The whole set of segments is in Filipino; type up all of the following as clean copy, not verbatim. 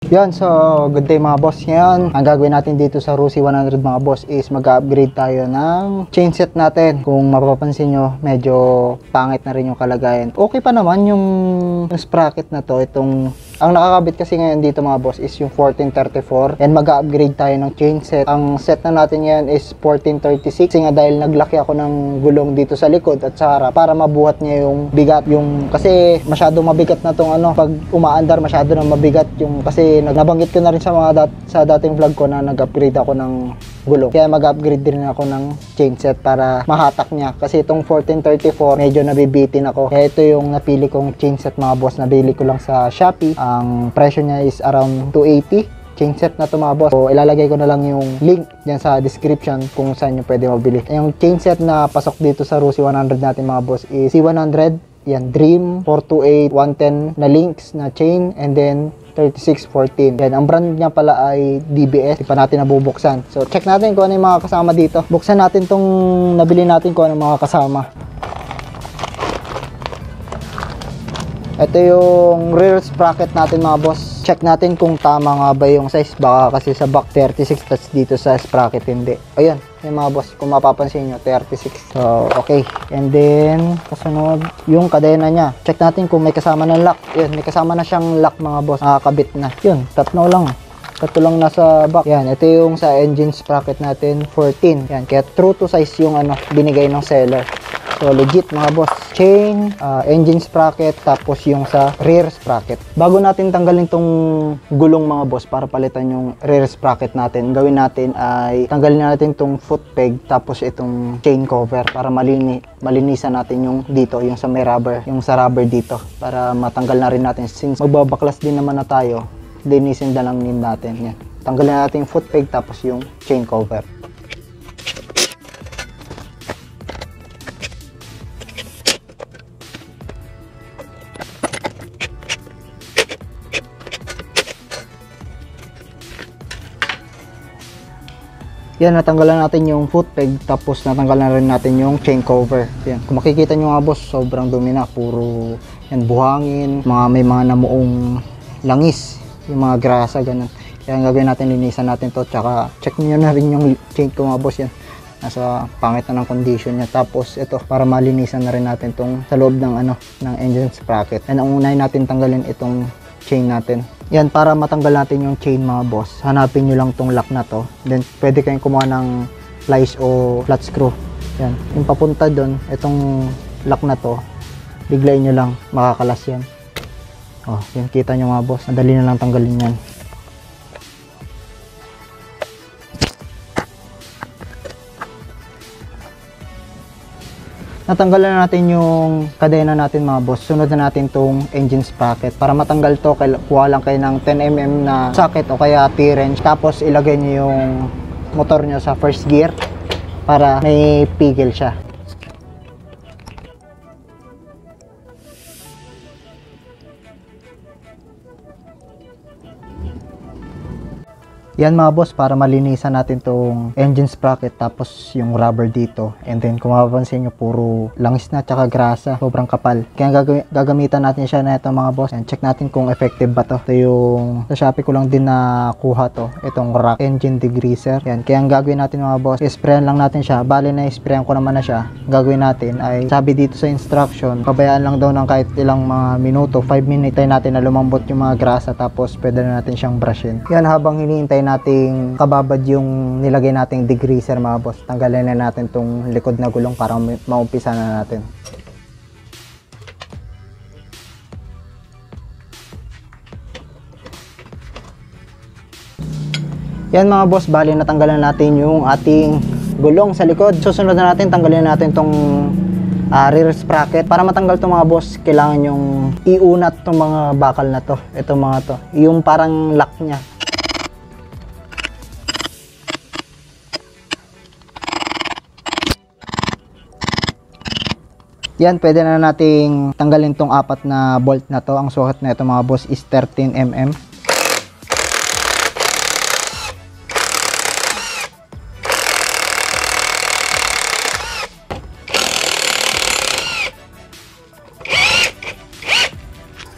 Yan, so good day mga boss. Ngayon, ang gagawin natin dito sa Rusi 100 mga boss is mag-upgrade tayo ng chain set natin. Kung mapapansin nyo, medyo pangit na rin yung kalagayan. Okay pa naman yung sprocket na to. Ang nakakabit kasi ngayon dito mga boss is yung 1434 and mag-upgrade tayo ng chain set. Ang set na natin ngayon is 1436 kasi nga dahil naglaki ako ng gulong dito sa likod at sa harap para mabuhat niya yung bigat. Kasi masyado mabigat na tong pag umaandar masyado na mabigat yung kasi nabanggit ko na rin sa dating vlog ko na nag-upgrade ako ng gulong. Kaya mag-upgrade din ako ng chain set para mahatak niya. Kasi itong 1434 medyo nabibitin ako. Kaya ito yung napili kong chain set mga boss. Nabili ko lang sa Shopee. Ang presyo niya is around 280. Chain set na to mga boss. So ilalagay ko na lang yung link dyan sa description kung saan nyo pwede mabili. Yung chain set na pasok dito sa Rusi 100 natin mga boss is C100. Yan, Dream 428 110 na links na chain and then 3614. Yan, ang brand niya pala ay DBS. Di pa natin nabubuksan. So check natin kung ano yung mga kasama dito. Buksan natin tong nabili natin kung ano mga kasama. Ito yung rear sprocket natin mga boss. Check natin kung tama nga ba yung size. Baka kasi sa back 36 tas dito sa sprocket hindi. Ayun, yung mga boss, kung mapapansin nyo 36. So okay. And then kasunod yung kadena nya. Check natin kung may kasama ng lock. Yun, may kasama na siyang lock mga boss. Nakakabit na. Yun, tatlo lang. Tatlo lang nasa back. Yan, ito yung sa engine sprocket natin 14. Yan, kaya true to size yung binigay ng seller. So legit mga boss. Chain, engine sprocket, tapos yung sa rear sprocket. Bago natin tanggalin tong gulong mga boss para palitan yung rear sprocket natin, gawin natin ay tanggalin natin tong foot peg tapos itong chain cover para malinisan natin yung dito, yung sa may rubber, yung sa rubber dito para matanggal na rin natin since magbabaklas din naman na tayo. Linisin na lang din natin. Yan. Tanggalin natin yung foot peg tapos yung chain cover. Yan, natanggalan natin yung foot peg tapos natanggalan na rin natin yung chain cover. Yan, kung makikita nyo nga boss, sobrang dumi na, puro yan, buhangin, may mga namuong langis, yung mga grasa, ganun. Kaya ang gagawin natin, linisan natin to, tsaka check nyo na rin yung chain ko mga boss. Yan, nasa pangit na ng condition niya. Tapos ito, para malinisan na rin natin tong sa loob ng ng engine sprocket. And ang unahin natin tanggalin itong chain natin. Yan, para matanggal natin yung chain mga boss, hanapin nyo lang tong lock na to. Then pwede kayong kumuha ng plies o flat screw. Yan, yung papunta doon, itong lock na to, biglayin nyo lang, makakalas yan. Oh, yan, kita nyo mga boss, madali na lang tanggalin yan. Natanggalan na natin yung kadena natin mga boss. Sunod na natin tong engine sprocket. Para matanggal to, kuha lang kayo ng 10mm na socket o kaya T-wrench. Tapos ilagay nyo yung motor nyo sa first gear para may pigil siya. Yan mga boss, para malinisan natin tong engine sprocket tapos yung rubber dito. And then kung mapapansin nyo, puro langis na tsaka grasa, sobrang kapal. Kaya gagamitan natin siya na ito mga boss. And check natin kung effective ba to. Ito yung sa Shopee ko lang din nakuha to. Itong rock engine degreaser. Yan, kaya ang gagawin natin mga boss, isprayan lang natin siya. Bali na isprayan ko naman na siya. Gagawin natin ay, sabi dito sa instruction, pabayaan lang daw ng kahit ilang mga minuto, 5 minutes, tayo natin na lumambot yung mga grasa tapos pwede na natin siyang brushin. Yan, habang hinihintay nating kababad yung nilagay nating degreaser mga boss, tanggalin na natin tong likod na gulong para maumpisa na natin. Yan mga boss, bali natanggalan natin yung ating gulong sa likod. Susunod na natin, tanggalin natin tong rear sprocket. Para matanggal to mga boss, kailangan yung iunat tong mga bakal na to. Ito mga to, yung parang lock nya. Yan, pwede na nating tanggalin tong 4 na bolt na to. Ang sukat na ito mga boss is 13mm.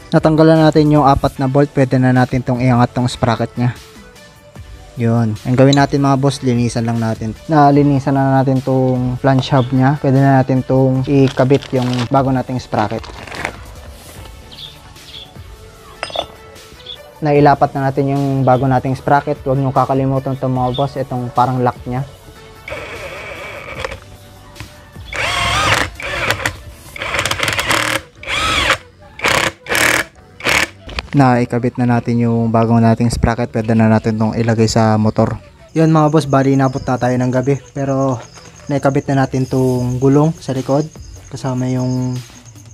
natanggalan natin yung 4 na bolt, pwede na natin tong iangat tong sprocket nya. Yun. Ang gawin natin mga boss, linisan lang natin. Linisan na natin tong flange hub nya. Pwede na natin tong ikabit yung bago nating sprocket. Nailapat na natin yung bago nating sprocket. Huwag nyo kakalimutan itong mga boss, itong parang lock nya. Ikabit na natin yung bagong nating sprocket. Pwede na natin itong ilagay sa motor. Yun mga boss, bali inabot na tayo ng gabi, pero naikabit na natin itong gulong sa likod kasama yung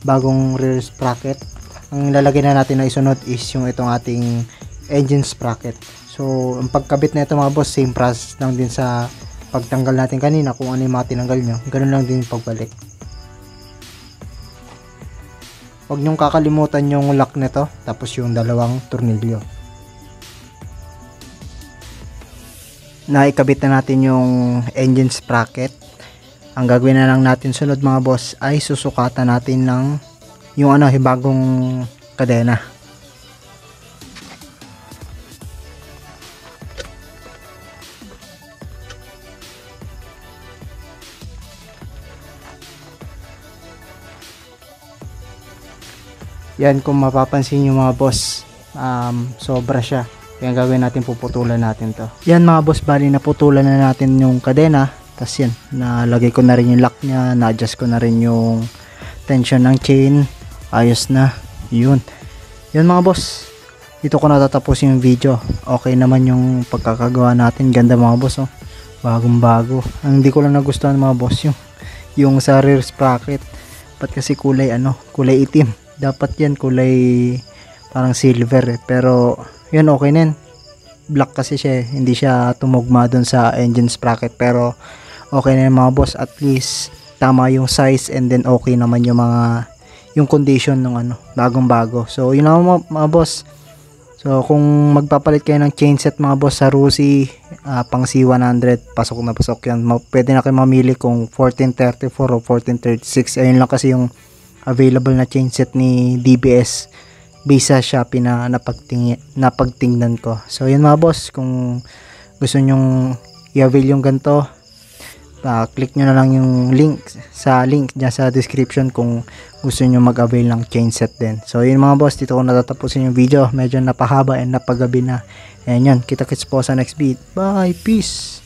bagong rear sprocket. Ang lalagay na natin na isunod is yung itong ating engine sprocket. So ang pagkabit na ito mga boss, same process lang din sa pagtanggal natin kanina. Kung ano yung mga tinanggal nyo, ganun lang din yung pagbalik. Huwag nyong kakalimutan yung lock nito, tapos yung dalawang tornilyo. Naikabit na natin yung engine sprocket. Ang gagawin na lang natin sunod mga boss ay susukatan natin ng yung bagong kadena. Yan, kung mapapansin nyo mga boss, sobra siya. Kaya gagawin natin, puputulan natin to. Yan mga boss, bali naputulan na natin yung kadena. Tapos yan, nalagay ko na rin yung lock nya, na-adjust ko na rin yung tension ng chain. Ayos na. Yun mga boss, dito ko natatapos yung video. Okay naman yung pagkakagawa natin. Ganda mga boss, oh. Bagong bago. Ang hindi ko lang nagustuhan mga boss, yung sa rear sprocket. Ba't kasi kulay itim? Dapat yan kulay parang silver pero yun, okay na yun. Black kasi siya, hindi siya tumugma dun sa engine sprocket, pero okay na yun mga boss. At least tama yung size, and then okay naman yung condition ng bagong bago. So yun lang mga boss. So kung magpapalit kayo ng chainset mga boss sa Rusi, pang C100, pasok na pasok yan. Pwede na kayo mamili kung 1434 o 1436. Ayun lang kasi yung available na chainset ni DBS based sa Shopee na napagtingnan ko. So yun mga boss, kung gusto nyong i-avail yung ganito, click nyo na lang yung link dyan sa description kung gusto nyo mag-avail ng chainset din. So yun mga boss, dito ko natatapusin yung video. Medyo napahaba and napagabi na. Ayan yun, kita-kits po sa next video. Bye, peace!